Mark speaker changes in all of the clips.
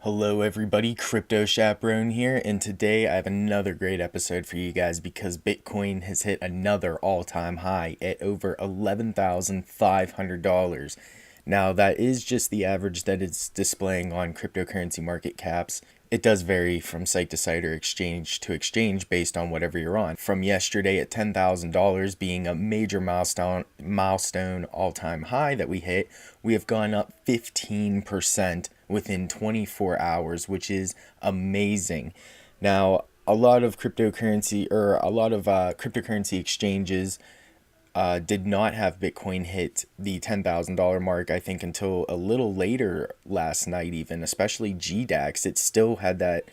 Speaker 1: Hello, everybody. Crypto Chaperone here, and today I have another great episode for you guys because Bitcoin has hit another all time high at over $11,500. Now, that is just the average that it's displaying on cryptocurrency market caps. It does vary from site to site or exchange to exchange based on whatever you're on. From yesterday at $10,000 being a major milestone all-time high that we hit, we have gone up 15% within 24 hours, which is amazing. Now, a lot of cryptocurrency exchanges did not have Bitcoin hit the $10,000 mark, I think, until a little later last night, even, especially GDAX. It still had that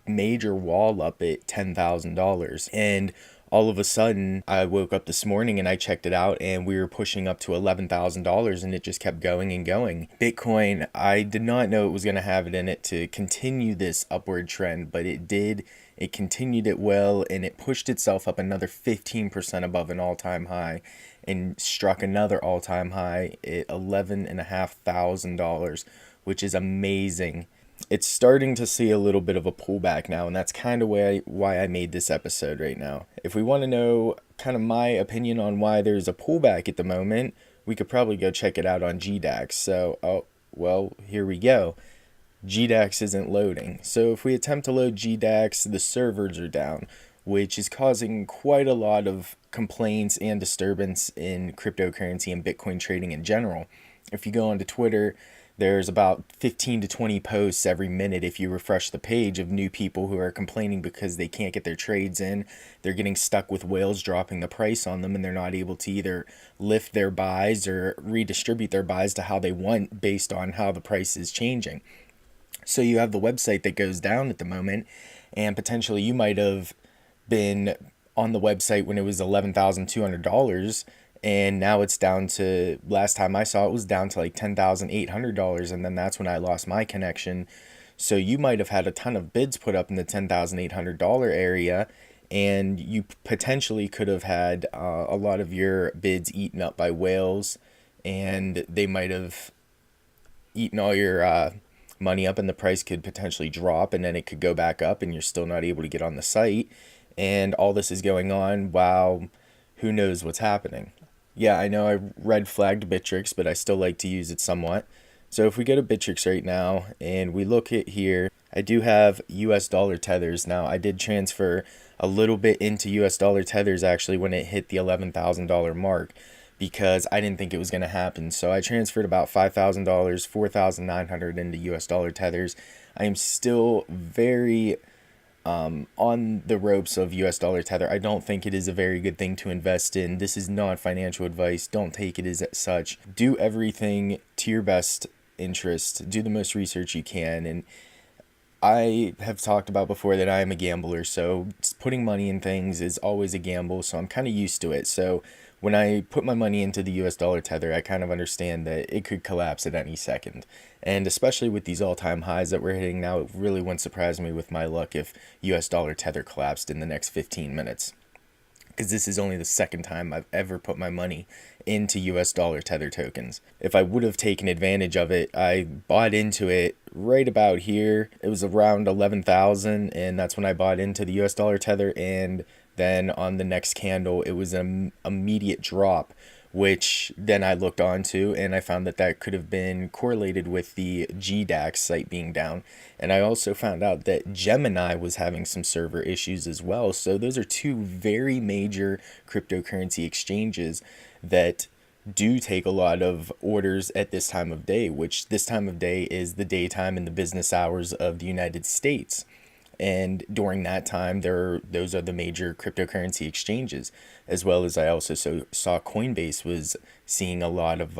Speaker 1: major wall up at $10,000. And all of a sudden, I woke up this morning and I checked it out, and we were pushing up to $11,000, and it just kept going and going. Bitcoin, I did not know it was going to have it in it to continue this upward trend, but it did. It continued it well, and it pushed itself up another 15% above an all-time high and struck another all-time high at $11,500, which is amazing. It's starting to see a little bit of a pullback now, and that's kind of why I made this episode right now. If we want to know kind of my opinion on why there's a pullback at the moment, we could probably go check it out on GDAX. So, well, here we go. GDAX isn't loading. So if we attempt to load GDAX, the servers are down, which is causing quite a lot of complaints and disturbance in cryptocurrency and Bitcoin trading in general. If you go onto Twitter, there's about 15 to 20 posts every minute if you refresh the page of new people who are complaining because they can't get their trades in. They're getting stuck with whales dropping the price on them, and they're not able to either lift their buys or redistribute their buys to how they want based on how the price is changing. So you have the website that goes down at the moment, and potentially you might have been on the website when it was $11,200, and now it's down to, last time I saw it was down to like $10,800, and then that's when I lost my connection. So you might have had a ton of bids put up in the $10,800 area, and you potentially could have had a lot of your bids eaten up by whales, and they might have eaten all your money up, and the price could potentially drop, and then it could go back up, and you're still not able to get on the site. And all this is going on while who knows what's happening. Yeah, I know I red flagged Bittrex, but I still like to use it somewhat. So if we go to Bittrex right now and we look at here, I do have US dollar tethers. Now, I did transfer a little bit into US dollar tethers actually when it hit the $11,000 mark, because I didn't think it was going to happen. So I transferred about $5,000, 4,900 into US dollar tethers. I am still very on the ropes of US dollar tether. I don't think it is a very good thing to invest in. This is not financial advice. Don't take it as such. Do everything to your best interest. Do the most research you can. And I have talked about before that I am a gambler, so putting money in things is always a gamble, so I'm kind of used to it. So when I put my money into the US dollar tether, I kind of understand that it could collapse at any second. And especially with these all-time highs that we're hitting now, it really wouldn't surprise me with my luck if US dollar tether collapsed in the next 15 minutes. Because this is only the second time I've ever put my money into US dollar tether tokens. If I would have taken advantage of it, I bought into it right about here. It was around 11,000, and that's when I bought into the US dollar tether, and then on the next candle it was an immediate drop, which then I looked onto, and I found that that could have been correlated with the GDAX site being down. And I also found out that Gemini was having some server issues as well. So those are two very major cryptocurrency exchanges that do take a lot of orders at this time of day, which this time of day is the daytime and the business hours of the United States. And during that time, those are the major cryptocurrency exchanges, as well as I also saw Coinbase was seeing a lot of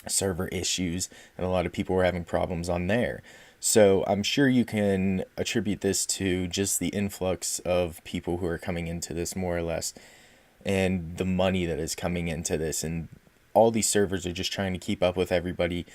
Speaker 1: server issues, and a lot of people were having problems on there. So I'm sure you can attribute this to just the influx of people who are coming into this, more or less, and the money that is coming into this. And all these servers are just trying to keep up with everybody,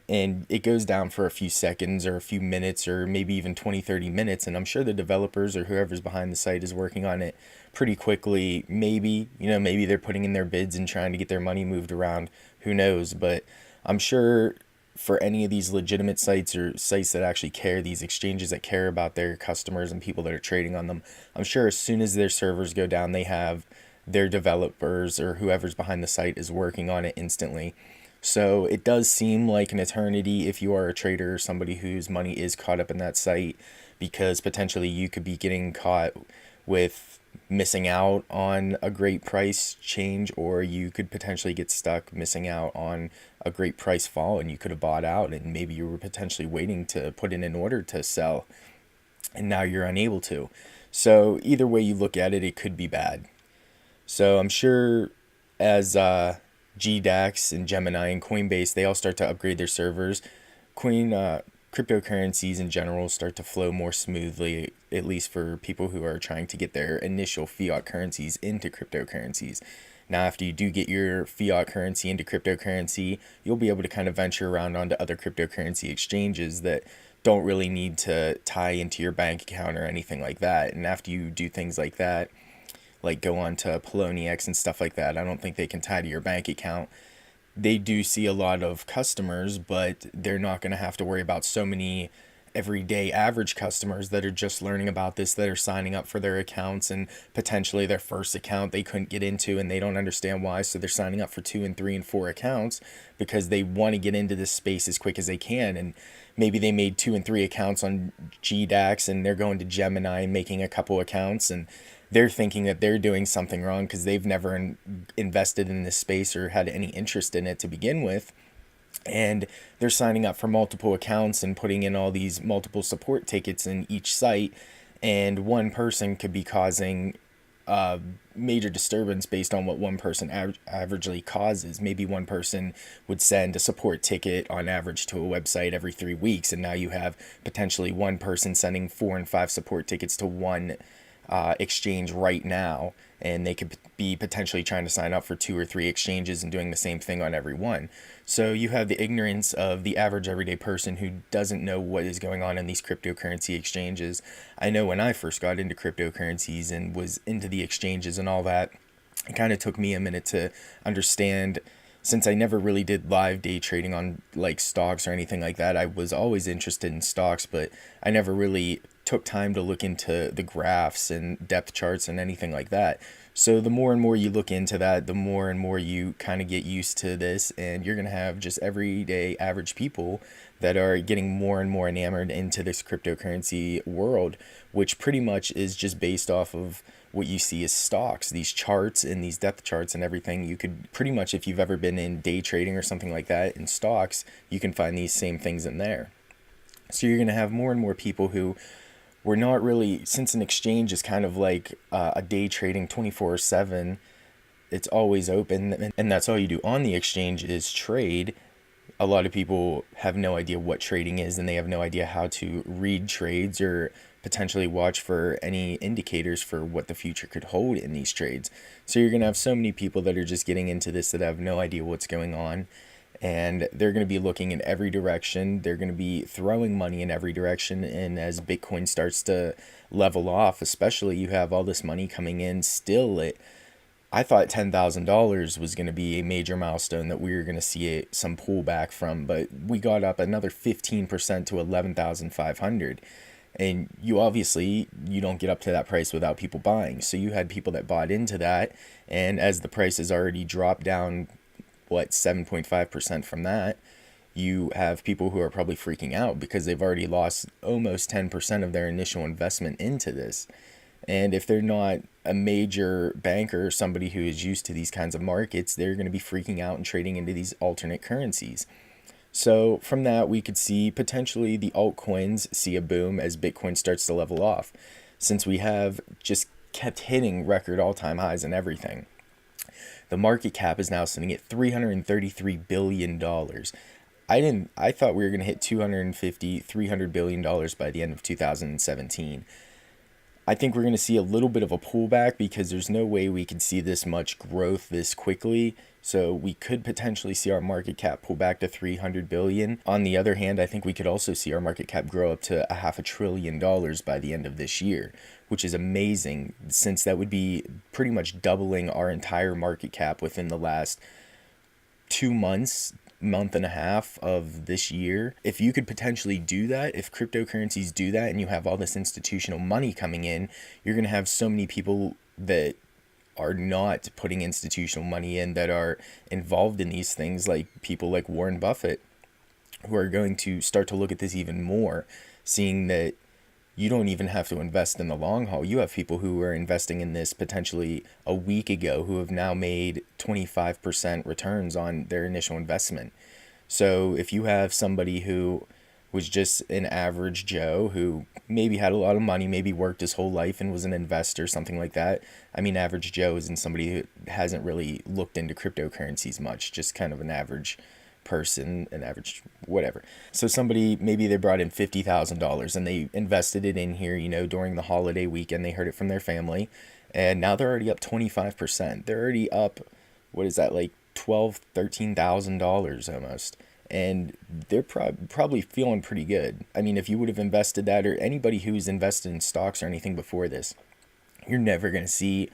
Speaker 1: and it goes down for a few seconds or a few minutes or maybe even 20-30 minutes, and I'm sure the developers or whoever's behind the site is working on it pretty quickly. Maybe they're putting in their bids and trying to get their money moved around, who knows. But I'm sure for any of these legitimate sites or sites that actually care, these exchanges that care about their customers and people that are trading on them, I'm sure as soon as their servers go down, they have their developers or whoever's behind the site is working on it instantly. So it does seem like an eternity if you are a trader or somebody whose money is caught up in that site, because potentially you could be getting caught with missing out on a great price change, or you could potentially get stuck missing out on a great price fall and you could have bought out and maybe you were potentially waiting to put in an order to sell and now you're unable to. So either way you look at it, it could be bad. So I'm sure as GDAX and Gemini and Coinbase, they all start to upgrade their servers, cryptocurrencies in general start to flow more smoothly, at least for people who are trying to get their initial fiat currencies into cryptocurrencies. Now, after you do get your fiat currency into cryptocurrency, you'll be able to kind of venture around onto other cryptocurrency exchanges that don't really need to tie into your bank account or anything like that. And after you do things like that, like go on to Poloniex and stuff like that, I don't think they can tie to your bank account. They do see a lot of customers, but they're not going to have to worry about so many everyday average customers that are just learning about this, that are signing up for their accounts and potentially their first account they couldn't get into and they don't understand why. So they're signing up for 2 and 3 and 4 accounts because they want to get into this space as quick as they can. And maybe they made 2 and 3 accounts on GDAX and they're going to Gemini and making a couple accounts, and they're thinking that they're doing something wrong because they've never invested in this space or had any interest in it to begin with. And they're signing up for multiple accounts and putting in all these multiple support tickets in each site. And one person could be causing major disturbance based on what one person averagely causes. Maybe one person would send a support ticket on average to a website every 3 weeks. And now you have potentially one person sending 4 and 5 support tickets to one exchange right now, and they could be potentially trying to sign up for 2 or 3 exchanges and doing the same thing on every one. So you have the ignorance of the average everyday person who doesn't know what is going on in these cryptocurrency exchanges. I know when I first got into cryptocurrencies and was into the exchanges and all that, it kind of took me a minute to understand. Since I never really did live day trading on like stocks or anything like that, I was always interested in stocks, but I never really took time to look into the graphs and depth charts and anything like that. So the more and more you look into that, the more and more you kind of get used to this, and you're going to have just everyday average people that are getting more and more enamored into this cryptocurrency world, which pretty much is just based off of what you see as stocks, these charts and these depth charts and everything. You could pretty much, if you've ever been in day trading or something like that in stocks, you can find these same things in there. So you're going to have more and more people who were not really, since an exchange is kind of like a day trading 24/7, it's always open and that's all you do on the exchange is trade. A lot of people have no idea what trading is, and they have no idea how to read trades or potentially watch for any indicators for what the future could hold in these trades. So you're going to have so many people that are just getting into this that have no idea what's going on, and they're going to be looking in every direction. They're going to be throwing money in every direction, and as Bitcoin starts to level off, especially, you have all this money coming in still at, I thought $10,000 was going to be a major milestone that we were going to see some pullback from, but we got up another 15% to 11,500. And you don't get up to that price without people buying. So you had people that bought into that, and as the price has already dropped down, 7.5% from that, you have people who are probably freaking out because they've already lost almost 10% of their initial investment into this. And if they're not a major banker or somebody who is used to these kinds of markets, they're going to be freaking out and trading into these alternate currencies. So from that, we could see potentially the altcoins see a boom as Bitcoin starts to level off, since we have just kept hitting record all-time highs and everything. The market cap is now sitting at $333 billion. I thought we were going to hit $300 billion by the end of 2017. I think we're going to see a little bit of a pullback because there's no way we could see this much growth this quickly. So we could potentially see our market cap pull back to 300 billion. On the other hand, I think we could also see our market cap grow up to $500 billion by the end of this year, which is amazing, since that would be pretty much doubling our entire market cap within the last 2 months. month and a half of this year, if you could potentially do that, if cryptocurrencies do that and you have all this institutional money coming in, you're going to have so many people that are not putting institutional money in that are involved in these things, like people like Warren Buffett, who are going to start to look at this even more, seeing that you don't even have to invest in the long haul. You have people who were investing in this potentially a week ago who have now made 25% returns on their initial investment. So if you have somebody who was just an average Joe who maybe had a lot of money, maybe worked his whole life and was an investor, something like that. I mean, average Joe isn't somebody who hasn't really looked into cryptocurrencies much, just kind of an average person, an average whatever. So somebody, maybe they brought in $50,000 and they invested it in here, during the holiday weekend. They heard it from their family, and now they're already up 25%. They're already up, what is that, like $13,000 almost. And they're probably feeling pretty good. I mean, if you would have invested that, or anybody who's invested in stocks or anything before this, you're never going to see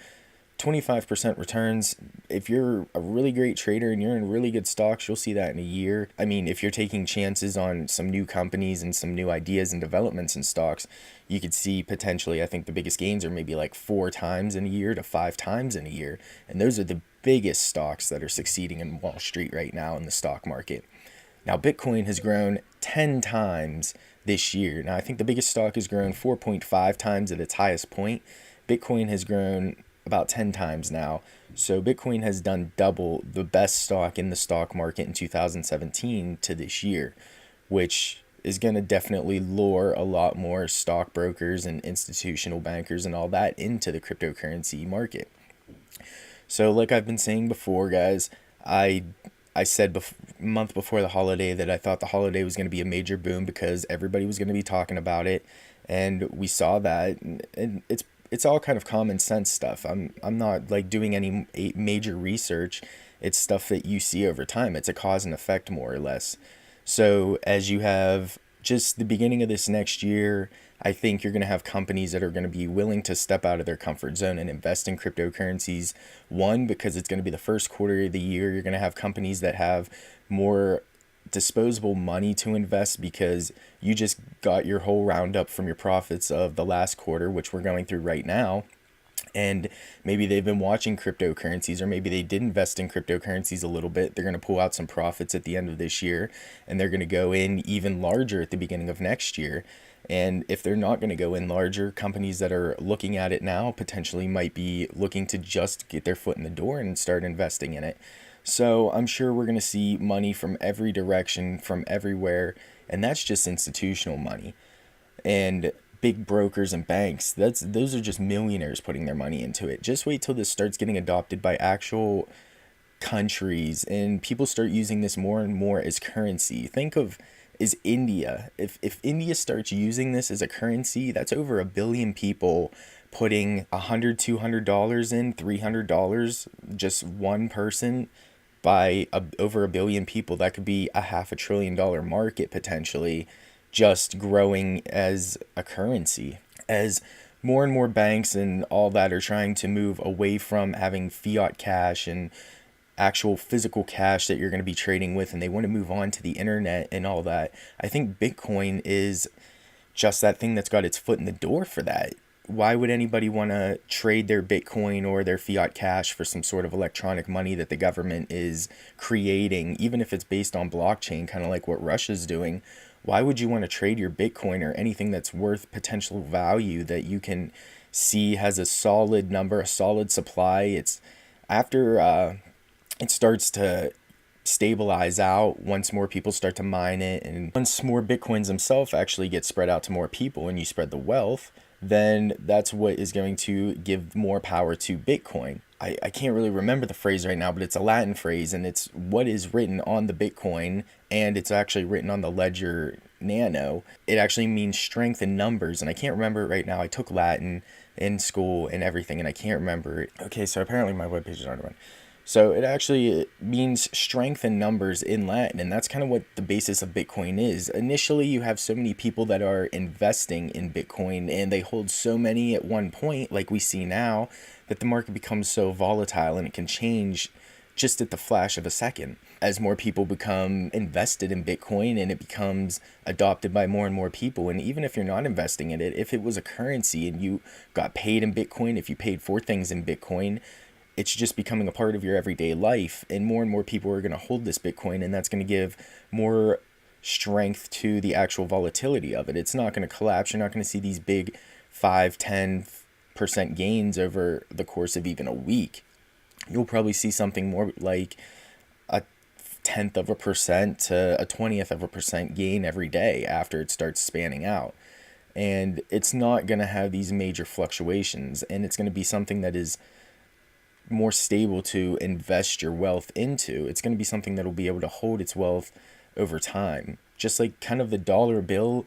Speaker 1: 25% returns. If you're a really great trader and you're in really good stocks, you'll see that in a year. I mean, if you're taking chances on some new companies and some new ideas and developments in stocks, you could see potentially, I think the biggest gains are maybe like 4 times in a year to 5 times in a year. And those are the biggest stocks that are succeeding in Wall Street right now in the stock market. Now, Bitcoin has grown 10 times this year. Now, I think the biggest stock has grown 4.5 times at its highest point. Bitcoin has grown about 10 times now. So Bitcoin has done double the best stock in the stock market in 2017 to this year, which is going to definitely lure a lot more stockbrokers and institutional bankers and all that into the cryptocurrency market. So like I've been saying before, guys, I said a month before the holiday that I thought the holiday was going to be a major boom because everybody was going to be talking about it, and we saw that, and it's all kind of common sense stuff. I'm not like doing any major research. It's stuff that you see over time. It's a cause and effect, more or less. So as you have just the beginning of this next year, I think you're going to have companies that are going to be willing to step out of their comfort zone and invest in cryptocurrencies. One, because it's going to be the first quarter of the year. You're going to have companies that have more disposable money to invest because you just got your whole roundup from your profits of the last quarter, which we're going through right now. And maybe they've been watching cryptocurrencies, or maybe they did invest in cryptocurrencies a little bit. They're going to pull out some profits at the end of this year, and they're going to go in even larger at the beginning of next year. And if they're not going to go in larger, companies that are looking at it now potentially might be looking to just get their foot in the door and start investing in it. So I'm sure we're going to see money from every direction, from everywhere, and that's just institutional money. And big brokers and banks, those are just millionaires putting their money into it. Just wait till this starts getting adopted by actual countries and people start using this more and more as currency. Think of is India. If India starts using this as a currency, that's over 1 billion people putting $100, $200 in, $300, just one person. By over 1 billion people, that could be a $500 billion market potentially, just growing as a currency. As more and more banks and all that are trying to move away from having fiat cash and actual physical cash that you're going to be trading with, and they want to move on to the internet and all that, I think Bitcoin is just that thing that's got its foot in the door for that. Why would anybody want to trade their Bitcoin or their fiat cash for some sort of electronic money that the government is creating, even if it's based on blockchain, kind of like what Russia's doing? Why would you want to trade your Bitcoin or anything that's worth potential value that you can see has a solid number, a solid supply? It's after it starts to stabilize out, once more people start to mine it, and once more Bitcoins themselves actually get spread out to more people and you spread the wealth, then that's what is going to give more power to Bitcoin. I can't really remember the phrase right now, but it's a Latin phrase, and it's what is written on the Bitcoin, and it's actually written on the Ledger Nano. It actually means strength in numbers, and I can't remember it right now. I took Latin in school and everything, and I can't remember it. Okay, so apparently my webpage is already run. So it actually means strength in numbers in Latin, and that's kind of what the basis of Bitcoin is. Initially, you have so many people that are investing in Bitcoin, and they hold so many at one point, like we see now, that the market becomes so volatile and it can change just at the flash of a second. As more people become invested in Bitcoin and it becomes adopted by more and more people, and even if you're not investing in it, if it was a currency and you got paid in Bitcoin, if you paid for things in Bitcoin, it's just becoming a part of your everyday life, and more people are going to hold this Bitcoin, and that's going to give more strength to the actual volatility of it. It's not going to collapse. You're not going to see these big 5-10% gains over the course of even a week. You'll probably see something more like a 0.1% to a 0.20% gain every day after it starts spanning out. And it's not going to have these major fluctuations, and it's going to be something that is more stable to invest your wealth into. It's going to be something that will be able to hold its wealth over time. Just like kind of the dollar bill,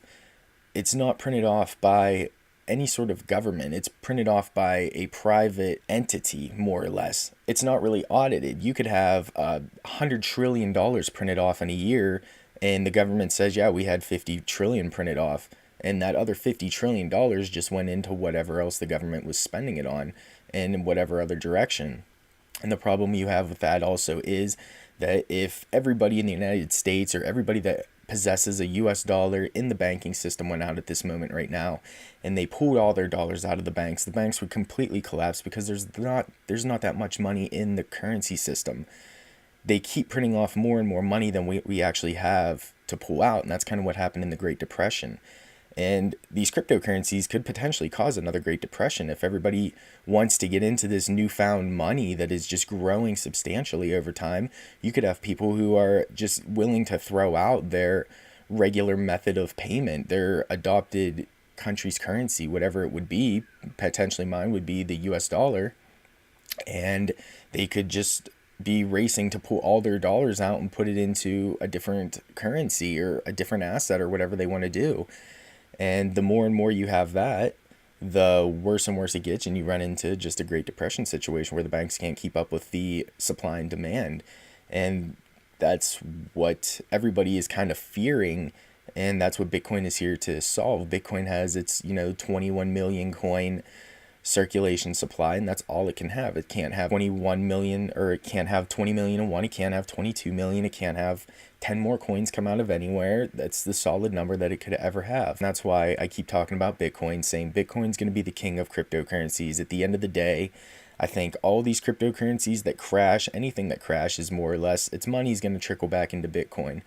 Speaker 1: it's not printed off by any sort of government. It's printed off by a private entity, more or less. It's not really audited. You could have $100 trillion printed off in a year, and the government says, yeah, we had 50 trillion printed off. And that other $50 trillion just went into whatever else the government was spending it on, and in whatever other direction. And the problem you have with that also is that if everybody in the United States, or everybody that possesses a US dollar in the banking system, went out at this moment right now and they pulled all their dollars out of the banks would completely collapse, because there's not that much money in the currency system. They keep printing off more and more money than we actually have to pull out, and that's kind of what happened in the Great Depression. And these cryptocurrencies could potentially cause another Great Depression if everybody wants to get into this newfound money that is just growing substantially over time. You could have people who are just willing to throw out their regular method of payment, their adopted country's currency, whatever it would be. Potentially mine would be the US dollar. And they could just be racing to pull all their dollars out and put it into a different currency or a different asset or whatever they want to do. And the more and more you have that, the worse and worse it gets, and you run into just a Great Depression situation where the banks can't keep up with the supply and demand. And that's what everybody is kind of fearing, and that's what Bitcoin is here to solve. Bitcoin has its 21 million coin circulation supply, and that's all it can have. It can't have 21 million, or it can't have 20 million in one. It can't have 22 million. It can't have 10 more coins come out of anywhere. That's the solid number that it could ever have. And that's why I keep talking about Bitcoin, saying Bitcoin's going to be the king of cryptocurrencies. At the end of the day, I think all these cryptocurrencies that crash, anything that crashes more or less, its money is going to trickle back into Bitcoin.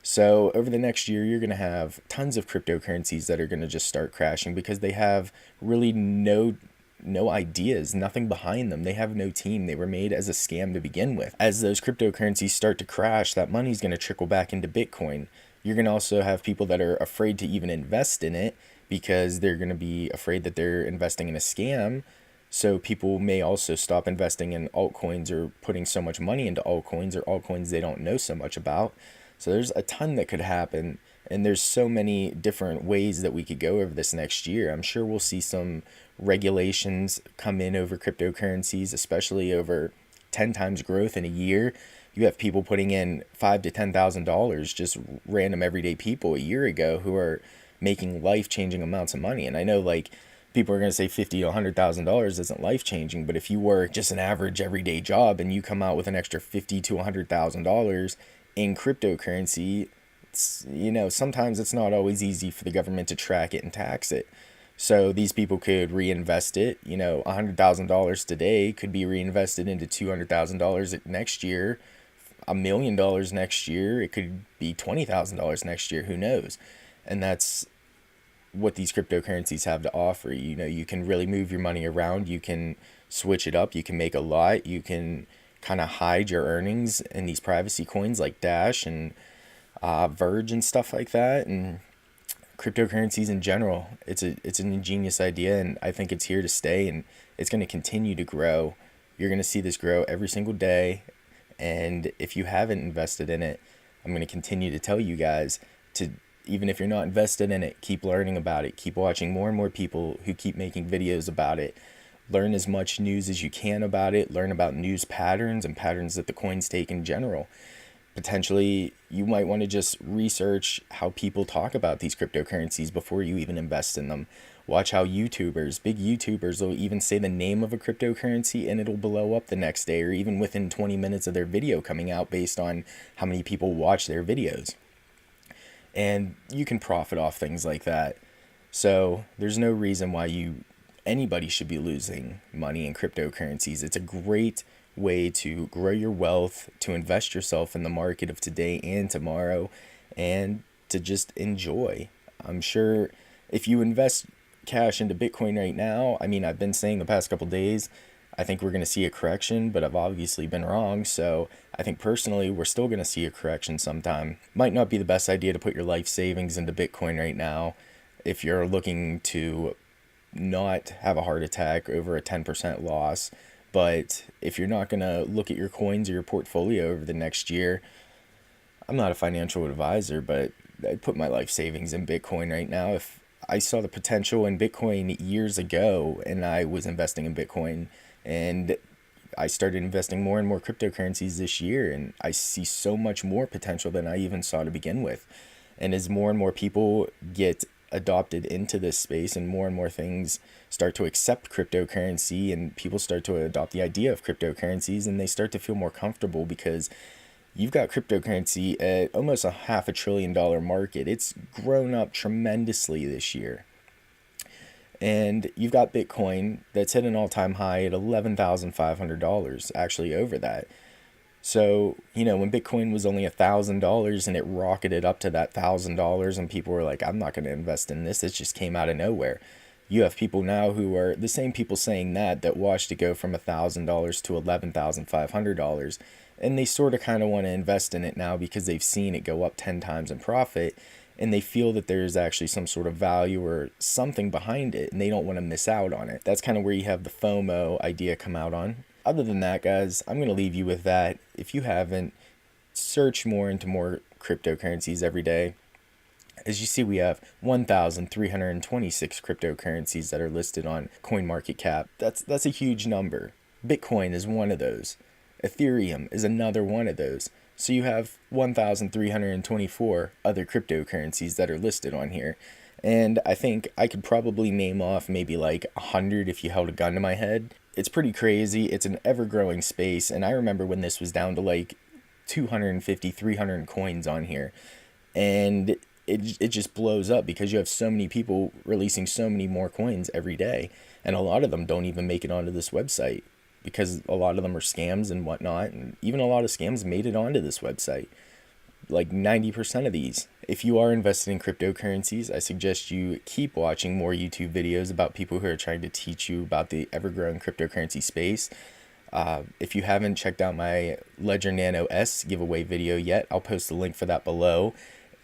Speaker 1: So over the next year, you're going to have tons of cryptocurrencies that are going to just start crashing, because they have really no ideas, nothing behind them. They have no team. They were made as a scam to begin with. As those cryptocurrencies start to crash, that money's going to trickle back into Bitcoin. You're going to also have people that are afraid to even invest in it, because they're going to be afraid that they're investing in a scam. So people may also stop investing in altcoins, or putting so much money into altcoins, or altcoins they don't know so much about. So there's a ton that could happen. And there's so many different ways that we could go over this next year. I'm sure we'll see some regulations come in over cryptocurrencies, especially over 10 times growth in a year. You have people putting in $5,000 to $10,000, just random everyday people a year ago, who are making life-changing amounts of money. And I know, like, people are going to say $50,000 to $100,000 isn't life-changing, but if you work just an average everyday job and you come out with an extra $50,000 to $100,000 in cryptocurrency, sometimes it's not always easy for the government to track it and tax it. So these people could reinvest it. $100,000 today could be reinvested into $200,000 next year, $1 million next year. It could be $20,000 next year. Who knows? And that's what these cryptocurrencies have to offer. You can really move your money around. You can switch it up. You can make a lot. You can kind of hide your earnings in these privacy coins like Dash and Verge and stuff like that. And cryptocurrencies in general, it's an ingenious idea, and I think it's here to stay, and it's going to continue to grow. You're going to see this grow every single day, and if you haven't invested in it, I'm going to continue to tell you guys to, even if you're not invested in it, keep learning about it. Keep watching more and more people who keep making videos about it. Learn as much news as you can about it. Learn about news patterns and patterns that the coins take in general. Potentially, you might want to just research how people talk about these cryptocurrencies before you even invest in them. Watch how YouTubers, big YouTubers, will even say the name of a cryptocurrency and it'll blow up the next day or even within 20 minutes of their video coming out based on how many people watch their videos. And you can profit off things like that. So there's no reason why anybody should be losing money in cryptocurrencies. It's a great way to grow your wealth, to invest yourself in the market of today and tomorrow, and to just enjoy. I'm sure if you invest cash into Bitcoin right now, I mean, I've been saying the past couple days, I think we're going to see a correction, but I've obviously been wrong. So I think personally, we're still going to see a correction sometime. Might not be the best idea to put your life savings into Bitcoin right now if you're looking to not have a heart attack over a 10% loss. But if you're not going to look at your coins or your portfolio over the next year, I'm not a financial advisor, but I'd put my life savings in Bitcoin right now. If I saw the potential in Bitcoin years ago and I was investing in Bitcoin, and I started investing more and more cryptocurrencies this year, and I see so much more potential than I even saw to begin with. And as more and more people get adopted into this space and more things start to accept cryptocurrency and people start to adopt the idea of cryptocurrencies, and they start to feel more comfortable because you've got cryptocurrency at almost a $500 billion market. It's grown up tremendously this year. And you've got Bitcoin that's hit an all-time high at $11,500, actually over that. So, when Bitcoin was only $1,000 and it rocketed up to that $1,000 and people were like, I'm not going to invest in this. It just came out of nowhere. You have people now who are the same people saying that watched it go from $1,000 to $11,500. And they sort of kind of want to invest in it now because they've seen it go up 10 times in profit. And they feel that there's actually some sort of value or something behind it, and they don't want to miss out on it. That's kind of where you have the FOMO idea come out on. Other than that, guys, I'm going to leave you with that. If you haven't, search more into more cryptocurrencies every day. As you see, we have 1,326 cryptocurrencies that are listed on CoinMarketCap. That's a huge number. Bitcoin is one of those. Ethereum is another one of those. So you have 1,324 other cryptocurrencies that are listed on here. And I think I could probably name off maybe like 100 if you held a gun to my head. It's pretty crazy. It's an ever-growing space. And I remember when this was down to like 250, 300 coins on here. And it just blows up because you have so many people releasing so many more coins every day. And a lot of them don't even make it onto this website, because a lot of them are scams and whatnot, and even a lot of scams made it onto this website. Like 90% of these. If you are invested in cryptocurrencies, I suggest you keep watching more YouTube videos about people who are trying to teach you about the ever-growing cryptocurrency space. If you haven't checked out my Ledger Nano S giveaway video yet, I'll post the link for that below.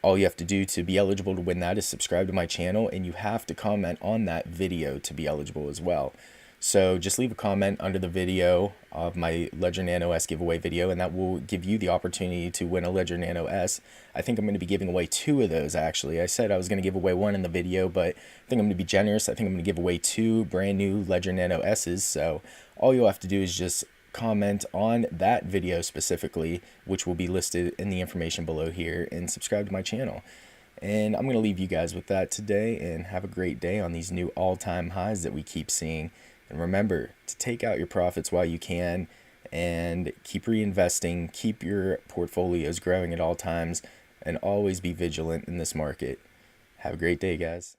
Speaker 1: All you have to do to be eligible to win that is subscribe to my channel, and you have to comment on that video to be eligible as well. So just leave a comment under the video of my Ledger Nano S giveaway video, and that will give you the opportunity to win a Ledger Nano S. I think I'm going to be giving away 2 of those, actually. I said I was going to give away 1 in the video, but I think I'm going to be generous. I think I'm going to give away 2 brand new Ledger Nano S's. So all you'll have to do is just comment on that video specifically, which will be listed in the information below here, and subscribe to my channel. And I'm going to leave you guys with that today, and have a great day on these new all-time highs that we keep seeing. And remember to take out your profits while you can, and keep reinvesting, keep your portfolios growing at all times, and always be vigilant in this market. Have a great day, guys.